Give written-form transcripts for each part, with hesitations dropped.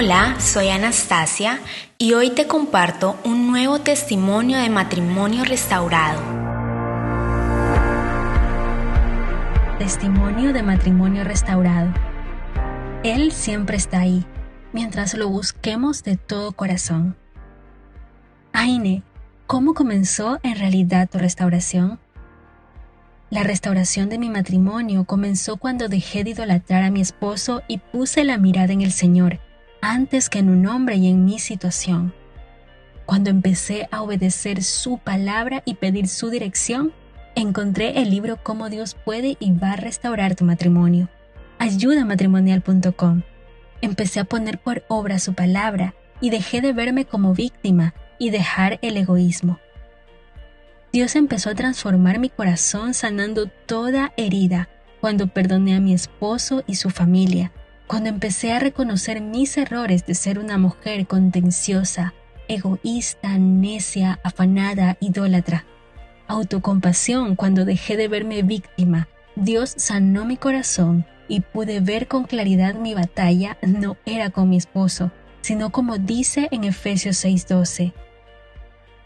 Hola, soy Anastasia y hoy te comparto un nuevo testimonio de matrimonio restaurado. Testimonio de matrimonio restaurado. Él siempre está ahí, mientras lo busquemos de todo corazón. Aine, ¿cómo comenzó en realidad tu restauración? La restauración de mi matrimonio comenzó cuando dejé de idolatrar a mi esposo y puse la mirada en el Señor, antes que en un hombre y en mi situación. Cuando empecé a obedecer su palabra y pedir su dirección, encontré el libro Cómo Dios puede y va a restaurar tu matrimonio. Ayudamatrimonial.com. Empecé a poner por obra su palabra y dejé de verme como víctima y dejar el egoísmo. Dios empezó a transformar mi corazón sanando toda herida cuando perdoné a mi esposo y su familia, cuando empecé a reconocer mis errores de ser una mujer contenciosa, egoísta, necia, afanada, idólatra. Autocompasión cuando dejé de verme víctima. Dios sanó mi corazón y pude ver con claridad mi batalla no era con mi esposo, sino como dice en Efesios 6:12.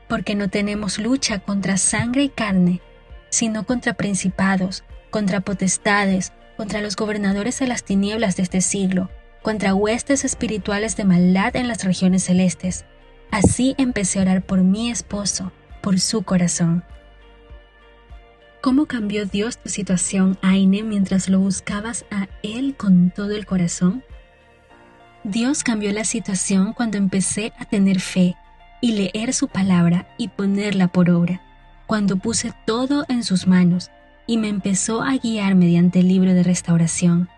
Porque no tenemos lucha contra sangre y carne, sino contra principados, contra potestades, contra los gobernadores de las tinieblas de este siglo, contra huestes espirituales de maldad en las regiones celestes. Así empecé a orar por mi esposo, por su corazón. ¿Cómo cambió Dios tu situación, Aine, mientras lo buscabas a Él con todo el corazón? Dios cambió la situación cuando empecé a tener fe y leer su palabra y ponerla por obra, cuando puse todo en sus manos y me empezó a guiar mediante el libro de restauración.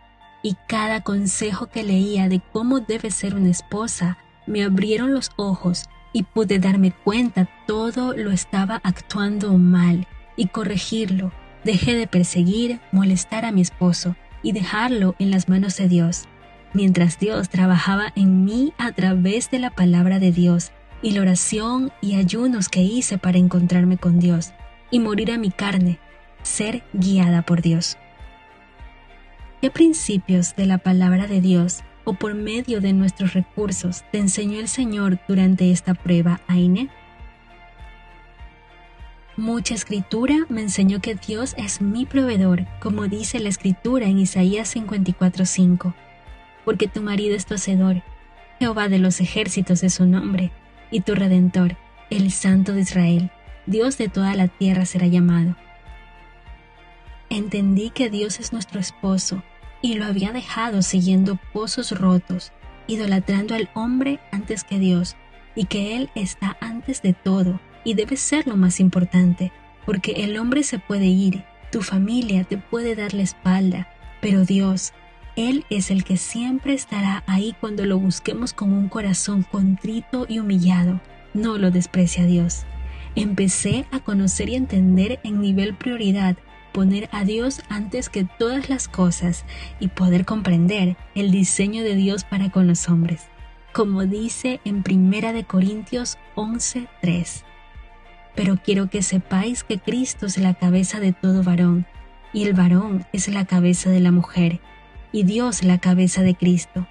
Y cada consejo que leía de cómo debe ser una esposa me abrieron los ojos y pude darme cuenta todo lo estaba actuando mal y corregirlo. Dejé de perseguir, molestar a mi esposo y dejarlo en las manos de Dios, mientras Dios trabajaba en mí a través de la palabra de Dios y la oración y ayunos que hice para encontrarme con Dios y morir a mi carne, ser guiada por Dios. ¿Qué principios de la palabra de Dios o por medio de nuestros recursos te enseñó el Señor durante esta prueba, Aine? Mucha escritura me enseñó que Dios es mi proveedor, como dice la escritura en Isaías 54:5. Porque tu marido es tu hacedor, Jehová de los ejércitos es su nombre, y tu Redentor, el Santo de Israel, Dios de toda la tierra será llamado. Entendí que Dios es nuestro esposo y lo había dejado siguiendo pozos rotos, idolatrando al hombre antes que Dios, y que Él está antes de todo y debe ser lo más importante, porque el hombre se puede ir, tu familia te puede dar la espalda, pero Dios, Él es el que siempre estará ahí cuando lo busquemos con un corazón contrito y humillado. No lo desprecia Dios. Empecé a conocer y entender en nivel prioridad, poner a Dios antes que todas las cosas y poder comprender el diseño de Dios para con los hombres. Como dice en 1 Corintios 11:3. Pero quiero que sepáis que Cristo es la cabeza de todo varón, y el varón es la cabeza de la mujer, y Dios la cabeza de Cristo.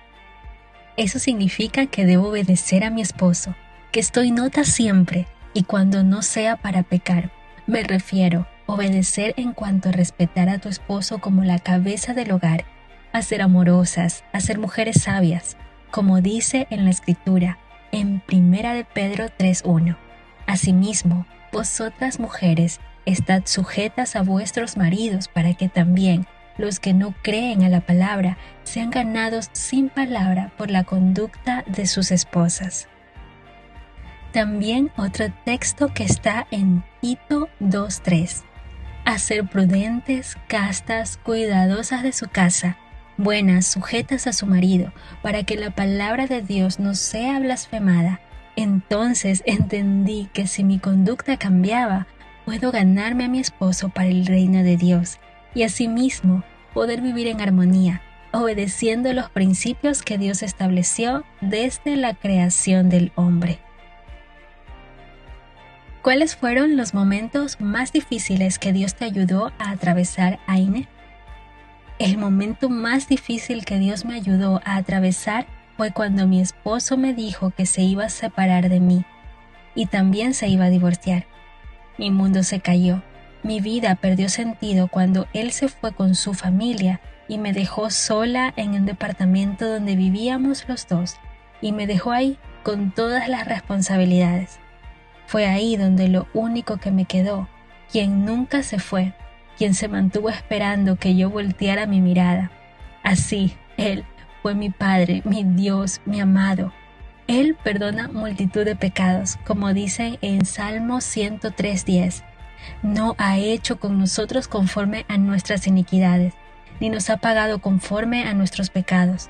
Eso significa que debo obedecer a mi esposo, que estoy nota siempre, y cuando no sea para pecar. Me refiero a obedecer en cuanto a respetar a tu esposo como la cabeza del hogar, a ser amorosas, a ser mujeres sabias, como dice en la Escritura, en 1 Pedro 3:1. Asimismo, vosotras mujeres, estad sujetas a vuestros maridos para que también los que no creen a la palabra sean ganados sin palabra por la conducta de sus esposas. También otro texto que está en Tito 2:3. A ser prudentes, castas, cuidadosas de su casa, buenas, sujetas a su marido, para que la palabra de Dios no sea blasfemada. Entonces entendí que si mi conducta cambiaba, puedo ganarme a mi esposo para el reino de Dios y asimismo poder vivir en armonía, obedeciendo los principios que Dios estableció desde la creación del hombre. ¿Cuáles fueron los momentos más difíciles que Dios te ayudó a atravesar, Aine? El momento más difícil que Dios me ayudó a atravesar fue cuando mi esposo me dijo que se iba a separar de mí y también se iba a divorciar. Mi mundo se cayó. Mi vida perdió sentido cuando él se fue con su familia y me dejó sola en un departamento donde vivíamos los dos, y me dejó ahí con todas las responsabilidades. Fue ahí donde lo único que me quedó, quien nunca se fue, quien se mantuvo esperando que yo volteara mi mirada. Así, él fue mi Padre, mi Dios, mi amado. Él perdona multitud de pecados, como dice en Salmo 103:10. No ha hecho con nosotros conforme a nuestras iniquidades, ni nos ha pagado conforme a nuestros pecados.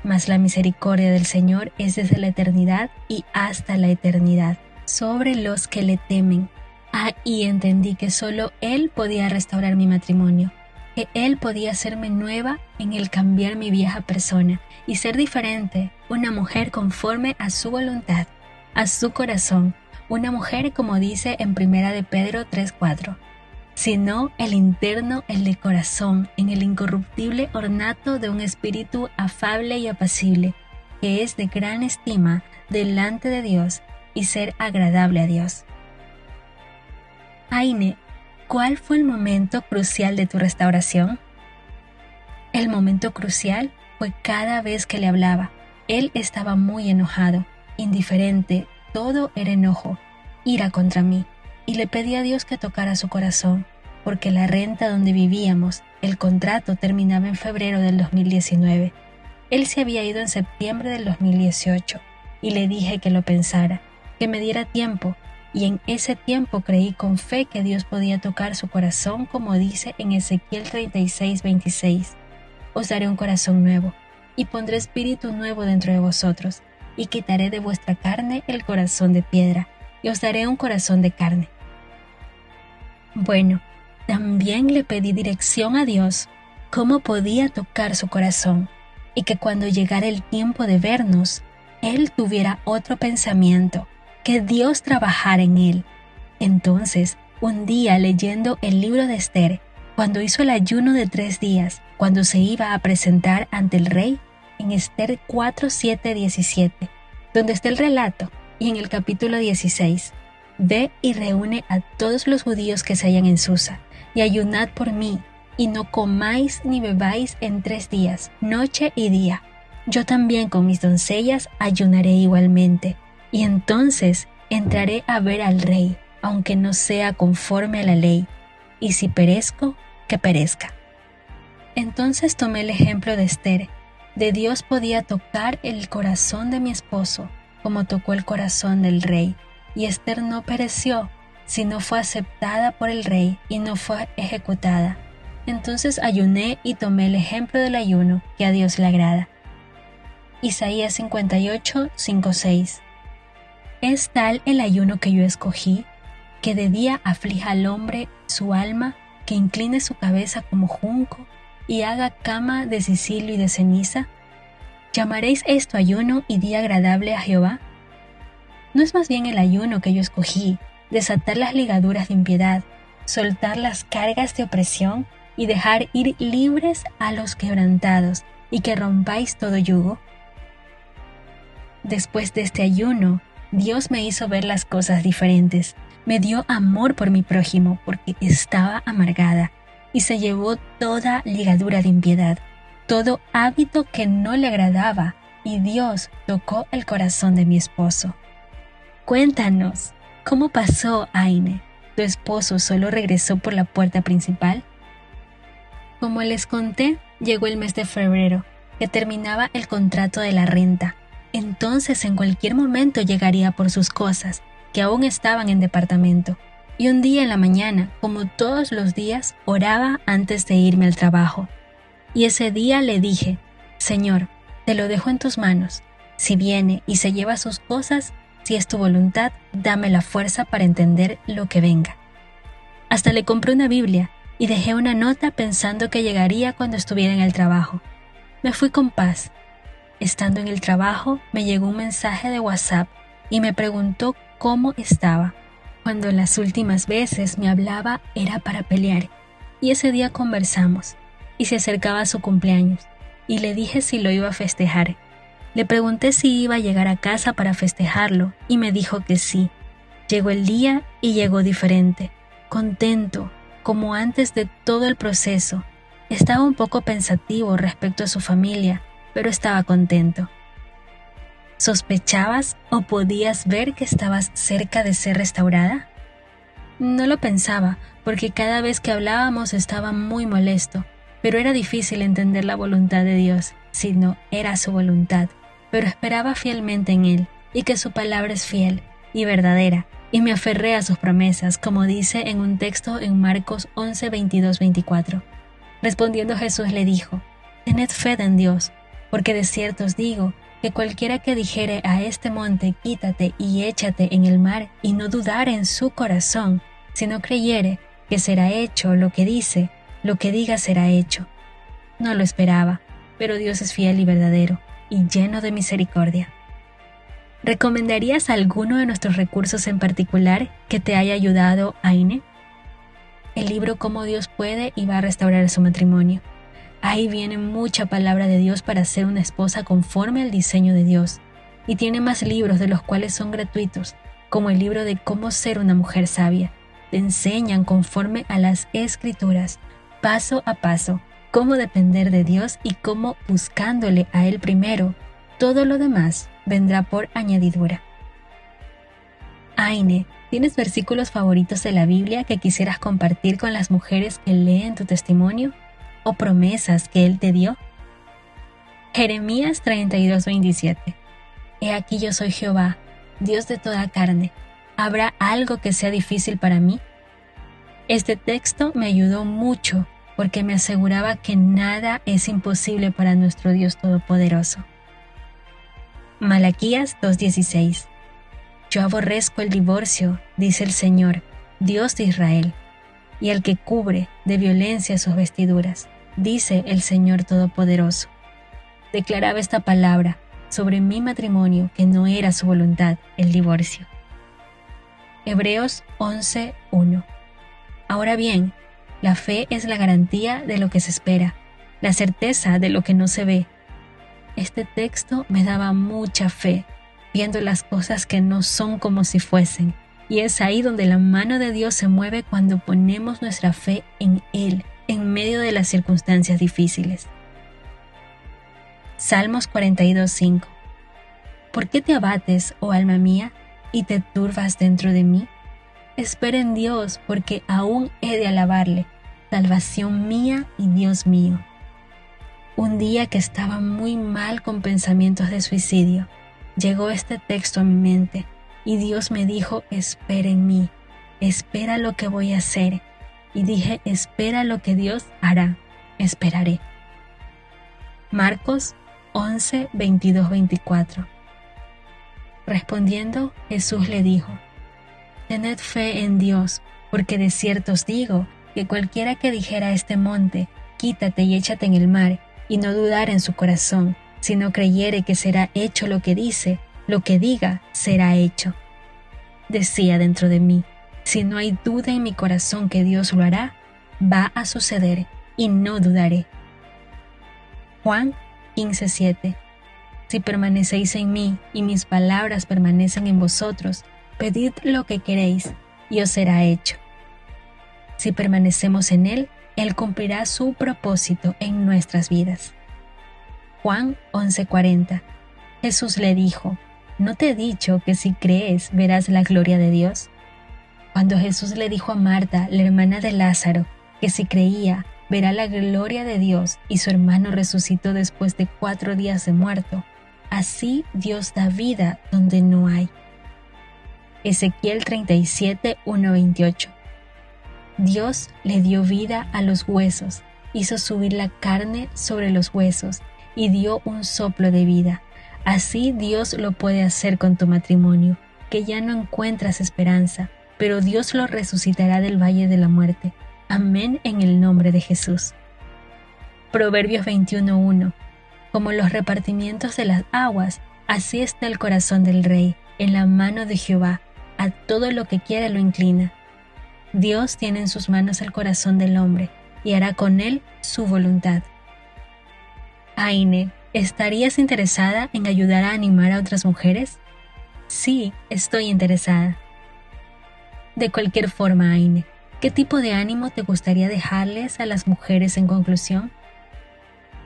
Mas la misericordia del Señor es desde la eternidad y hasta la eternidad sobre los que le temen. Y entendí que solo Él podía restaurar mi matrimonio, que Él podía hacerme nueva en el cambiar mi vieja persona y ser diferente, una mujer conforme a su voluntad, a su corazón, una mujer como dice en 1 de Pedro 3:4, sino el interno, el de corazón, en el incorruptible ornato de un espíritu afable y apacible, que es de gran estima delante de Dios y ser agradable a Dios. Aine, ¿cuál fue el momento crucial de tu restauración? El momento crucial fue cada vez que le hablaba. Él estaba muy enojado, indiferente, todo era enojo, ira contra mí, y le pedí a Dios que tocara su corazón, porque la renta donde vivíamos, el contrato terminaba en febrero del 2019. Él se había ido en septiembre del 2018, y le dije que lo pensara, que me diera tiempo, y en ese tiempo creí con fe que Dios podía tocar su corazón, como dice en Ezequiel 36:26. Os daré un corazón nuevo, y pondré espíritu nuevo dentro de vosotros, y quitaré de vuestra carne el corazón de piedra, y os daré un corazón de carne. Bueno, también le pedí dirección a Dios, cómo podía tocar su corazón, y que cuando llegara el tiempo de vernos, Él tuviera otro pensamiento, que Dios trabajara en él. Entonces, un día leyendo el libro de Esther, cuando hizo el ayuno de 3 días, cuando se iba a presentar ante el rey, en Esther 4:7-17, donde está el relato, y en el capítulo 16, ve y reúne a todos los judíos que se hallan en Susa, y ayunad por mí, y no comáis ni bebáis en 3 días, noche y día. Yo también con mis doncellas ayunaré igualmente, y entonces entraré a ver al rey, aunque no sea conforme a la ley, y si perezco, que perezca. Entonces tomé el ejemplo de Esther. De Dios podía tocar el corazón de mi esposo, como tocó el corazón del rey, y Esther no pereció, sino fue aceptada por el rey y no fue ejecutada. Entonces ayuné y tomé el ejemplo del ayuno que a Dios le agrada. Isaías 58:5-6. Es tal el ayuno que yo escogí, que de día aflija al hombre su alma, que incline su cabeza como junco, y haga cama de sicilio y de ceniza. ¿Llamaréis esto ayuno y día agradable a Jehová? ¿No es más bien el ayuno que yo escogí, desatar las ligaduras de impiedad, soltar las cargas de opresión, y dejar ir libres a los quebrantados, y que rompáis todo yugo? Después de este ayuno, Dios me hizo ver las cosas diferentes, me dio amor por mi prójimo porque estaba amargada, y se llevó toda ligadura de impiedad, todo hábito que no le agradaba, y Dios tocó el corazón de mi esposo. Cuéntanos, ¿cómo pasó, Aine? ¿Tu esposo solo regresó por la puerta principal? Como les conté, llegó el mes de febrero, que terminaba el contrato de la renta. Entonces en cualquier momento llegaría por sus cosas, que aún estaban en departamento. Y un día en la mañana, como todos los días, oraba antes de irme al trabajo. Y ese día le dije, Señor, te lo dejo en tus manos. Si viene y se lleva sus cosas, si es tu voluntad, dame la fuerza para entender lo que venga. Hasta le compré una Biblia y dejé una nota pensando que llegaría cuando estuviera en el trabajo. Me fui con paz. Estando en el trabajo, me llegó un mensaje de WhatsApp y me preguntó cómo estaba. Cuando las últimas veces me hablaba era para pelear, y ese día conversamos, y se acercaba su cumpleaños, y le dije si lo iba a festejar. Le pregunté si iba a llegar a casa para festejarlo y me dijo que sí. Llegó el día y llegó diferente, contento, como antes de todo el proceso. Estaba un poco pensativo respecto a su familia, pero estaba contento. ¿Sospechabas o podías ver que estabas cerca de ser restaurada? No lo pensaba, porque cada vez que hablábamos estaba muy molesto, pero era difícil entender la voluntad de Dios, si no era su voluntad, pero esperaba fielmente en Él, y que su palabra es fiel y verdadera, y me aferré a sus promesas, como dice en un texto en Marcos 11, 22, 24. Respondiendo Jesús le dijo: «Tened fe en Dios, porque de cierto os digo, que cualquiera que dijere a este monte, quítate y échate en el mar, y no dudare en su corazón, sino creyere que será hecho lo que dice, lo que diga será hecho». No lo esperaba, pero Dios es fiel y verdadero, y lleno de misericordia. ¿Recomendarías alguno de nuestros recursos en particular que te haya ayudado, Aine? El libro Cómo Dios puede y va a restaurar su matrimonio. Ahí viene mucha palabra de Dios para ser una esposa conforme al diseño de Dios. Y tiene más libros de los cuales son gratuitos, como el libro de Cómo ser una mujer sabia. Te enseñan conforme a las Escrituras, paso a paso, cómo depender de Dios y cómo, buscándole a Él primero, todo lo demás vendrá por añadidura. Aine, ¿tienes versículos favoritos de la Biblia que quisieras compartir con las mujeres que leen tu testimonio? ¿O promesas que Él te dio? Jeremías 32:27. He aquí yo soy Jehová, Dios de toda carne. ¿Habrá algo que sea difícil para mí? Este texto me ayudó mucho porque me aseguraba que nada es imposible para nuestro Dios Todopoderoso. Malaquías 2:16. Yo aborrezco el divorcio, dice el Señor, Dios de Israel, y al que cubre de violencia sus vestiduras, dice el Señor Todopoderoso. Declaraba esta palabra sobre mi matrimonio, que no era su voluntad el divorcio. Hebreos 11:1. Ahora bien, la fe es la garantía de lo que se espera, la certeza de lo que no se ve. Este texto me daba mucha fe, viendo las cosas que no son como si fuesen, y es ahí donde la mano de Dios se mueve cuando ponemos nuestra fe en Él, en medio de las circunstancias difíciles. Salmos 42:5. ¿Por qué te abates, oh alma mía, y te turbas dentro de mí? Espera en Dios, porque aún he de alabarle, salvación mía y Dios mío. Un día que estaba muy mal con pensamientos de suicidio, llegó este texto a mi mente y Dios me dijo: espera en mí, espera lo que voy a hacer. Y dije: espera lo que Dios hará, esperaré. Marcos 11, 22, 24. Respondiendo, Jesús le dijo: tened fe en Dios, porque de cierto os digo que cualquiera que dijera a este monte, quítate y échate en el mar, y no dudar en su corazón, sino creyere que será hecho lo que dice, lo que diga será hecho. Decía dentro de mí: si no hay duda en mi corazón que Dios lo hará, va a suceder y no dudaré. Juan 15:7. Si permanecéis en mí y mis palabras permanecen en vosotros, pedid lo que queréis y os será hecho. Si permanecemos en Él, Él cumplirá su propósito en nuestras vidas. Juan 11:40. Jesús le dijo: ¿no te he dicho que si crees verás la gloria de Dios? Cuando Jesús le dijo a Marta, la hermana de Lázaro, que si creía verá la gloria de Dios y su hermano resucitó después de 4 días de muerto, así Dios da vida donde no hay. Ezequiel 37:1-28. Dios le dio vida a los huesos, hizo subir la carne sobre los huesos y dio un soplo de vida. Así Dios lo puede hacer con tu matrimonio, que ya no encuentras esperanza, pero Dios lo resucitará del valle de la muerte. Amén en el nombre de Jesús. Proverbios 21:1. Como los repartimientos de las aguas, así está el corazón del rey, en la mano de Jehová, a todo lo que quiera lo inclina. Dios tiene en sus manos el corazón del hombre, y hará con él su voluntad. Aine, ¿Estarías interesada en ayudar a animar a otras mujeres? Sí, estoy interesada. De cualquier forma, Aine, ¿qué tipo de ánimo te gustaría dejarles a las mujeres en conclusión?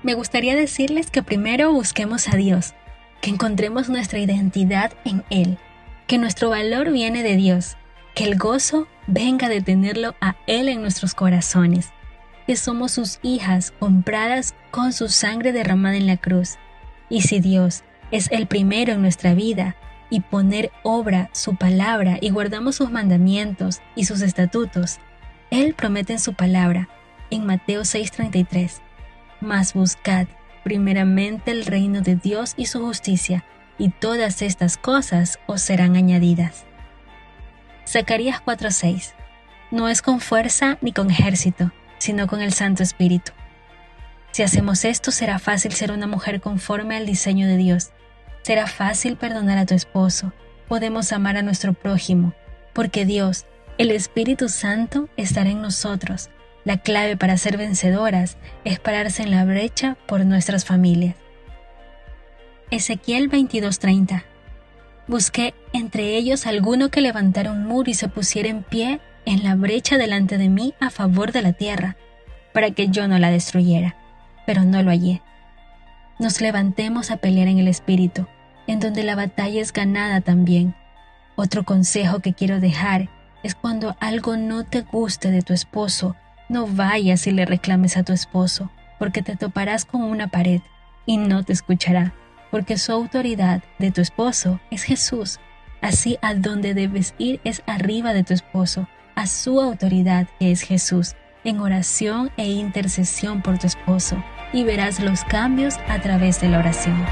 Me gustaría decirles que primero busquemos a Dios, que encontremos nuestra identidad en Él, que nuestro valor viene de Dios, que el gozo venga de tenerlo a Él en nuestros corazones, que somos sus hijas compradas con su sangre derramada en la cruz. Y si Dios es el primero en nuestra vida y poner obra su palabra y guardamos sus mandamientos y sus estatutos, Él promete en su palabra, en Mateo 6:33, mas buscad primeramente el reino de Dios y su justicia, y todas estas cosas os serán añadidas. Zacarías 4:6. No es con fuerza ni con ejército, sino con el Santo Espíritu. Si hacemos esto, será fácil ser una mujer conforme al diseño de Dios. Será fácil perdonar a tu esposo. Podemos amar a nuestro prójimo, porque Dios, el Espíritu Santo, estará en nosotros. La clave para ser vencedoras es pararse en la brecha por nuestras familias. Ezequiel 22:30. Busqué entre ellos alguno que levantara un muro y se pusiera en pie en la brecha delante de mí a favor de la tierra, para que yo no la destruyera, pero no lo hallé. Nos levantemos a pelear en el Espíritu, en donde la batalla es ganada también. Otro consejo que quiero dejar es cuando algo no te guste de tu esposo, no vayas y le reclames a tu esposo, porque te toparás con una pared y no te escuchará, porque su autoridad de tu esposo es Jesús. Así a donde debes ir es arriba de tu esposo, a su autoridad que es Jesús, en oración e intercesión por tu esposo, y verás los cambios a través de la oración.